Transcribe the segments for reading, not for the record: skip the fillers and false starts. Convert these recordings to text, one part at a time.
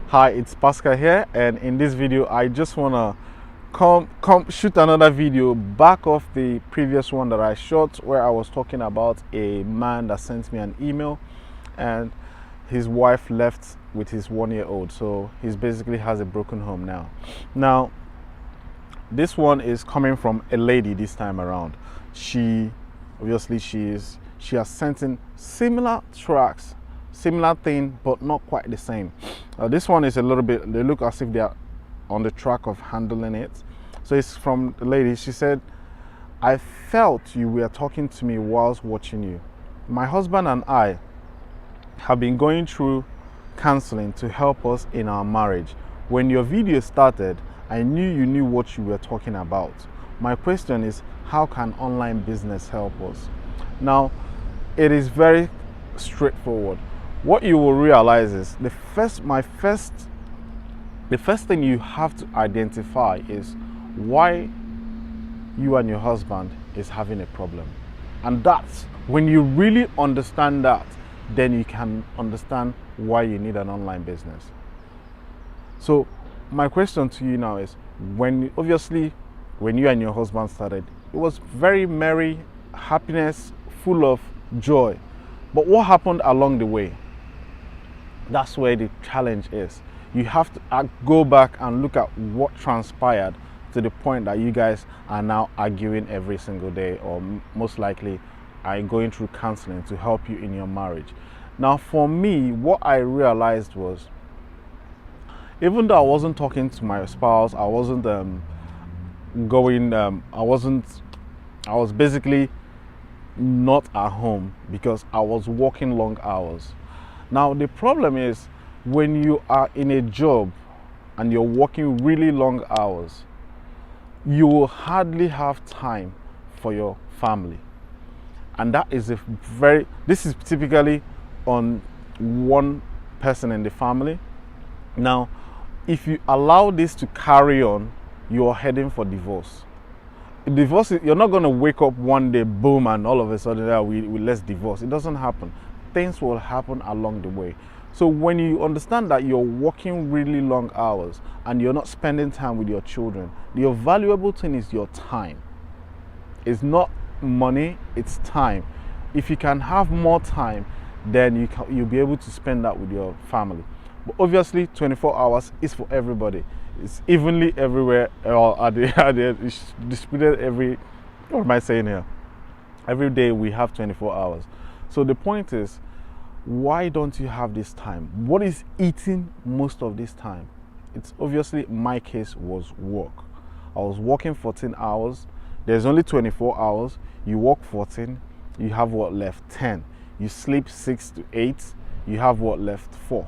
Hi, it's Pascal here, and in this video I just want to come shoot another video back off the previous one that I shot, where I was talking about a man that sent me an email and his wife left with his 1-year-old, so he's basically has a broken home now. This one is coming from a lady this time around. She has sent in similar tracks, similar thing, but not quite the same. This one is a little bit, they look as if they are on the track of handling it. So it's from the lady. She said, "I felt you were talking to me whilst watching you. My husband and I have been going through counseling to help us in our marriage. When your video started, I knew you knew what you were talking about. My question is, how can online business help us?" Now, it is very straightforward. What you will realize is the first thing you have to identify is why you and your husband is having a problem. And that's when you really understand that, then you can understand why you need an online business. So my question to you now is, when you and your husband started, it was very merry, happiness, full of joy. But what happened along the way? That's where the challenge is. You have to go back and look at what transpired to the point that you guys are now arguing every single day, or most likely are going through counseling to help you in your marriage. Now, for me, what I realized was, even though I wasn't talking to my spouse, I was basically not at home because I was working long hours. Now, the problem is, when you are in a job and you're working really long hours, you will hardly have time for your family. And this is typically on one person in the family. Now, if you allow this to carry on, you're heading for divorce. Divorce, you're not going to wake up one day, boom, and all of a sudden let's divorce. It doesn't happen. Things will happen along the way. So when you understand that you're working really long hours and you're not spending time with your children, the valuable thing is your time. It's not money, it's time. If you can have more time, then you'll be able to spend that with your family. But obviously, 24 hours is for everybody. It's evenly everywhere, or it's distributed what am I saying here? Every day we have 24 hours. So the point is, why don't you have this time? What is eating most of this time? It's obviously, my case was work. I was working 14 hours. There's only 24 hours. You work 14, you have what left? 10. You sleep 6 to 8, you have what left? 4.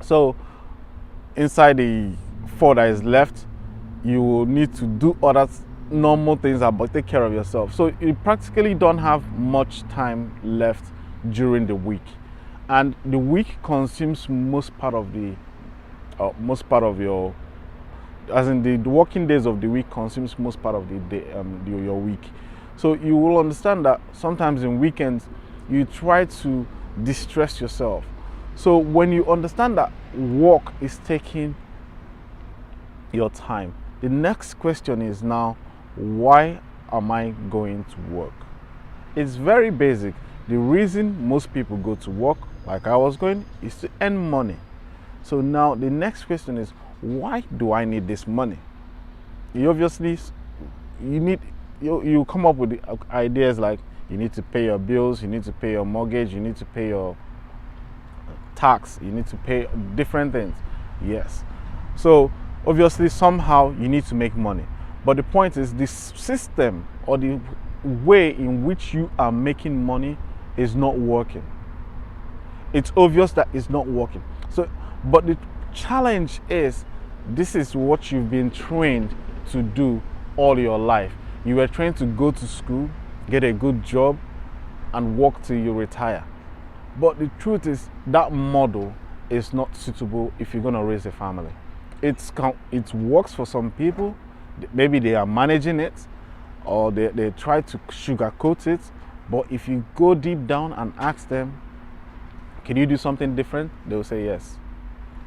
So inside the 4 that is left, you will need to do other normal things, but take care of yourself. So you practically don't have much time left during the week, and the week consumes most part of your, as in the working days of the week consumes most part of the day, your week. So you will understand that sometimes in weekends you try to distress yourself. So when you understand that work is taking your time, the next question is now, why am I going to work? It's very basic. The reason most people go to work, like I was going, is to earn money. So now the next question is, why do I need this money? You come up with the ideas like, you need to pay your bills, you need to pay your mortgage, you need to pay your tax, you need to pay different things. Yes. So obviously somehow you need to make money. But the point is, this system or the way in which you are making money is not working. It's obvious that it's not working. So, but the challenge is, this is what you've been trained to do all your life. You were trained to go to school, get a good job, and work till you retire. But the truth is, that model is not suitable if you're going to raise a family. It works for some people. Maybe they are managing it, or they try to sugarcoat it. But if you go deep down and ask them, can you do something different? They will say yes.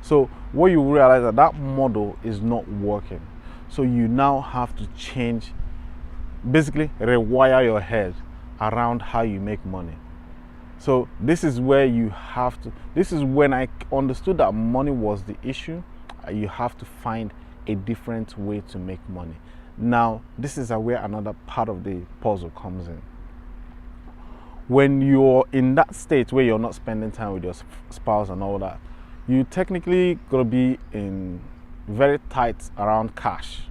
So what you realize that that model is not working. So you now have to change, basically rewire your head around how you make money. So this is where you have to, this is when I understood that money was the issue. You have to find a different way to make money. Now, this is where another part of the puzzle comes in. When you're in that state where you're not spending time with your spouse and all that, you technically gotta be in very tight around cash,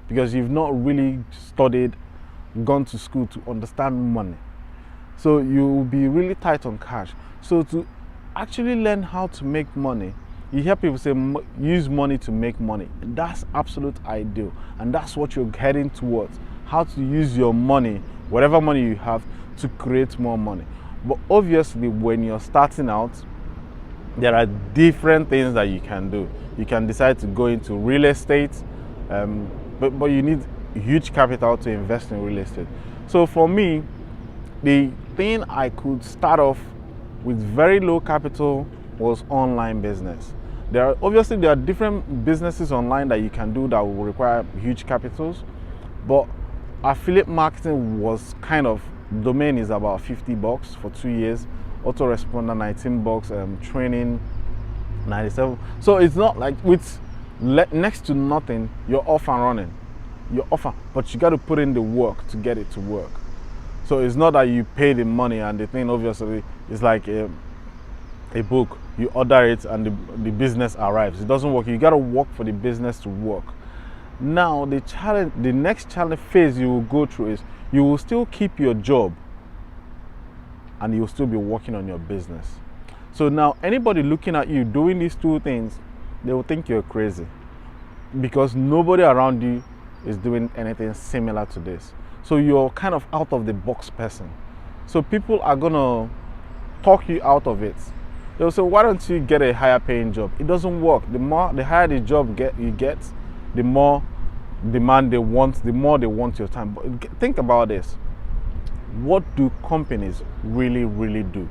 because you've not really studied, gone to school to understand money. So you'll be really tight on cash. So to actually learn how to make money, you hear people say use money to make money. That's absolute ideal, and that's what you're heading towards. How to use your money, whatever money you have, to create more money. But obviously when you're starting out, there are different things that you can do. You can decide to go into real estate, but you need huge capital to invest in real estate. So for me, the thing I could start off with very low capital was online business. There are different businesses online that you can do that will require huge capitals, but affiliate marketing was kind of, domain is about $50 for 2 years, autoresponder $19, training $97. So it's not like with next to nothing, you're off and running. You're off, but you got to put in the work to get it to work. So it's not that you pay the money and the thing obviously is like a book. You order it and the business arrives. It doesn't work. You got to work for the business to work. Now the next challenge phase you will go through is you will still keep your job and you'll still be working on your business. So now anybody looking at you doing these two things, they will think you're crazy, because nobody around you is doing anything similar to this. So you're kind of out of the box person. So people are gonna talk you out of it. They'll say, why don't you get a higher paying job? It doesn't work. The higher the job you get, the more demand they want, the more they want your time. But think about this. What do companies really do?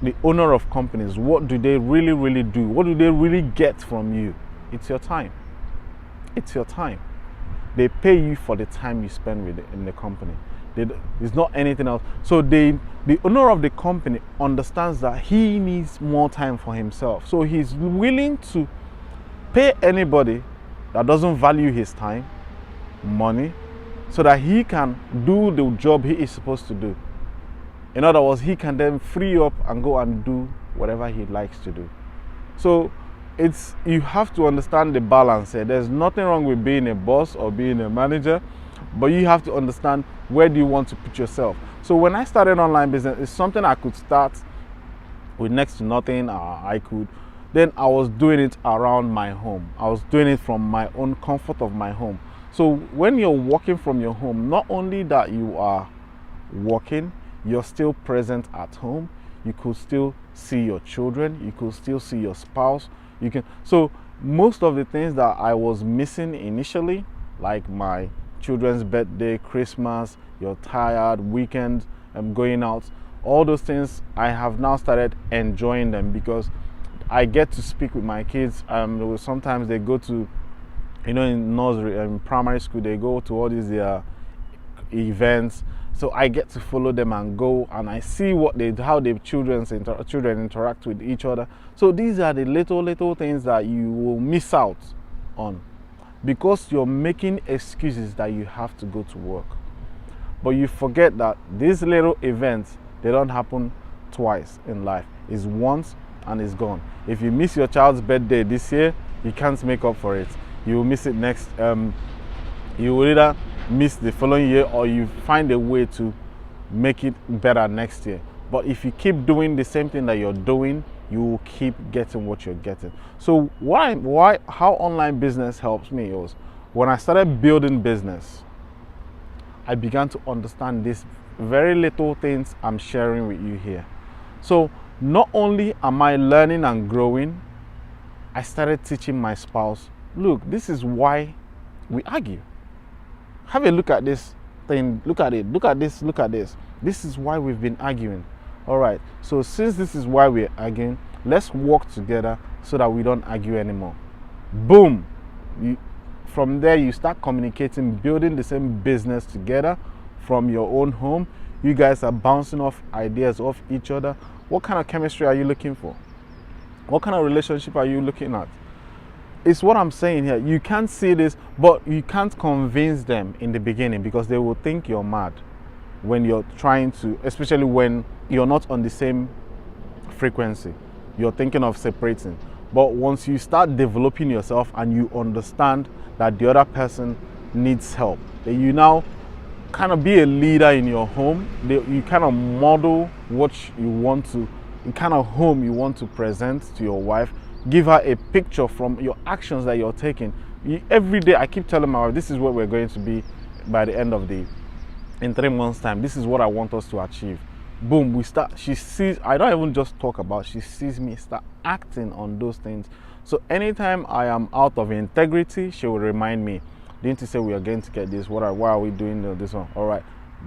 The owner of companies, what do they really do? What do they really get from you? It's your time. It's your time. They pay you for the time you spend with it in the company. It's not anything else. So the owner of the company understands that he needs more time for himself. So he's willing to pay anybody that doesn't value his time, money, so that he can do the job he is supposed to do. In other words, he can then free up and go and do whatever he likes to do. So you have to understand the balance here. There's nothing wrong with being a boss or being a manager, but you have to understand where do you want to put yourself. So when I started online business, it's something I could start with next to nothing. Then I was doing it around my home. I was doing it from my own comfort of my home. So when you're working from your home, not only that you are working, you're still present at home. You could still see your children. You could still see your spouse. So most of the things that I was missing initially, like my children's birthday, Christmas, you're tired, weekend, going out, all those things, I have now started enjoying them because I get to speak with my kids. Sometimes they go to, in nursery and primary school, they go to all these events. So I get to follow them and go, and I see how the children interact with each other. So these are the little things that you will miss out on because you're making excuses that you have to go to work. But you forget that these little events, they don't happen twice in life. It's once and it's gone. If you miss your child's birthday this year, you can't make up for it. You will miss it next. You will either miss the following year or you find a way to make it better next year. But if you keep doing the same thing that you're doing, you will keep getting what you're getting. So how online business helps me was when I started building business, I began to understand these very little things I'm sharing with you here. So not only am I learning and growing, I started teaching my spouse, look, this is why we argue. Have a look at this thing, look at it, look at this, look at this. This is why we've been arguing. All right, so since this is why we're arguing, let's work together so that we don't argue anymore. Boom. From there, you start communicating, building the same business together from your own home. You guys are bouncing off ideas off each other. What kind of chemistry are you looking for? What kind of relationship are you looking at? It's what I'm saying here. You can't see this, but you can't convince them in the beginning, because they will think you're mad when you're trying to, especially when you're not on the same frequency. You're thinking of separating. But once you start developing yourself and you understand that the other person needs help, then you now kind of be a leader in your home. You kind of model what you want to, the kind of home you want to present to your wife. Give her a picture from your actions that you're taking. Every day I keep telling my wife, this is where we're going to be by the end of in 3 months' time. This is what I want us to achieve. Boom, we start. She sees, I don't even just talk about, she sees me start acting on those things. So anytime I am out of integrity, she will remind me, didn't you say we are going to get this? Why are we doing this one? All right,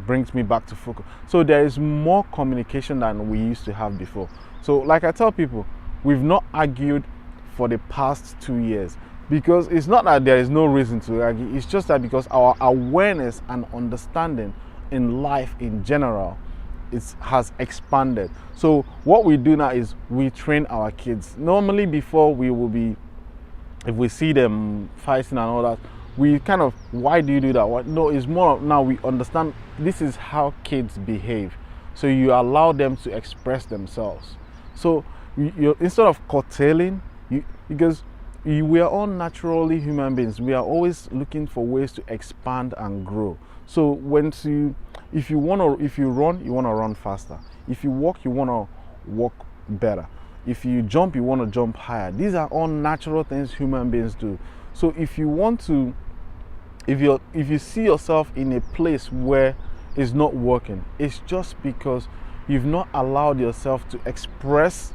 brings me back to focus. So there is more communication than we used to have before. So like I tell people, we've not argued for the past 2 years, because it's not that there is no reason to argue. It's just that because our awareness and understanding in life in general has expanded. So what we do now is we train our kids. Normally before, we will be, if we see them fighting and all that, we kind of, why do you do that? No, it's more now we understand this is how kids behave. So you allow them to express themselves. So you instead of curtailing, because we are all naturally human beings, we are always looking for ways to expand and grow. So if you run, you want to run faster. If you walk, you want to walk better. If you jump, you want to jump higher. These are all natural things human beings do. So if you want to, if you see yourself in a place where it's not working, it's just because you've not allowed yourself to express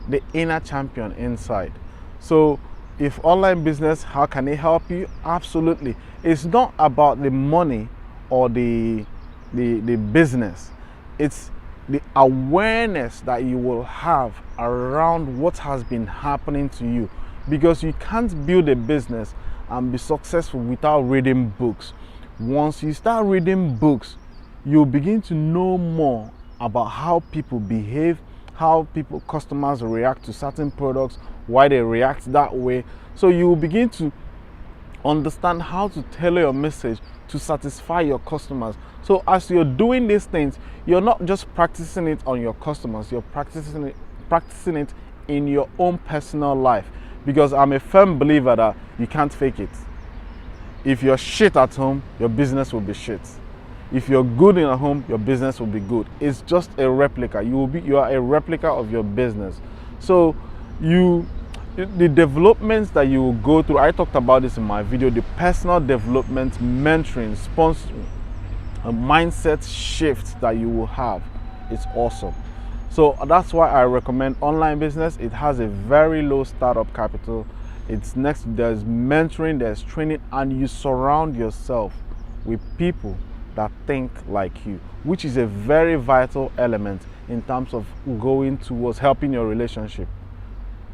the inner champion inside. So if online business, how can it help you? Absolutely. It's not about the money or the business. It's the awareness that you will have around what has been happening to you, because you can't build a business and be successful without reading books. Once you start reading books, you'll begin to know more about how people behave, how customers react to certain products, why they react that way. So you will begin to understand how to tailor your message to satisfy your customers. So as you're doing these things, you're not just practicing it on your customers, you're practicing it in your own personal life. Because I'm a firm believer that you can't fake it. If you're shit at home, your business will be shit. If you're good in a home, your business will be good. It's just a replica. You are a replica of your business. So the developments that you will go through, I talked about this in my video, the personal development, mentoring, sponsoring, a mindset shift that you will have. It's awesome. So that's why I recommend online business. It has a very low startup capital. There's mentoring, there's training, and you surround yourself with people that think like you, which is a very vital element in terms of going towards helping your relationship.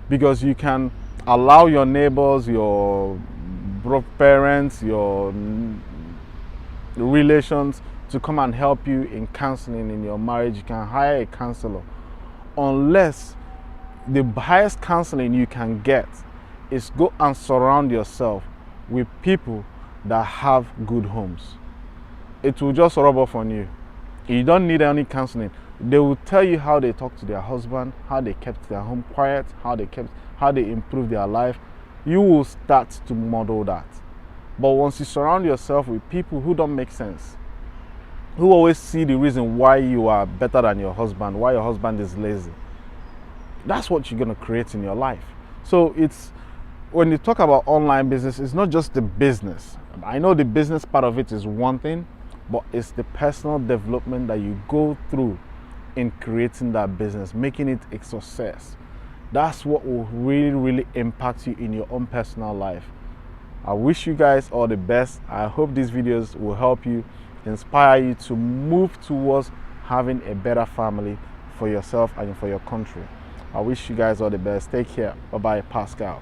Because you can allow your neighbors, your parents, your relations to come and help you in counseling in your marriage. You can hire a counselor, unless the highest counseling you can get is go and surround yourself with people that have good homes. It will just rub off on you. You don't need any counseling. They will tell you how they talk to their husband, how they kept their home quiet, how they improved their life. You will start to model that. But once you surround yourself with people who don't make sense, who always see the reason why you are better than your husband, why your husband is lazy, that's what you're going to create in your life. So when you talk about online business, it's not just the business. I know the business part of it is one thing, but it's the personal development that you go through in creating that business, making it a success. That's what will really, really impact you in your own personal life. I wish you guys all the best. I hope these videos will help you, inspire you to move towards having a better family for yourself and for your country. I wish you guys all the best. Take care. Bye bye, Pascal.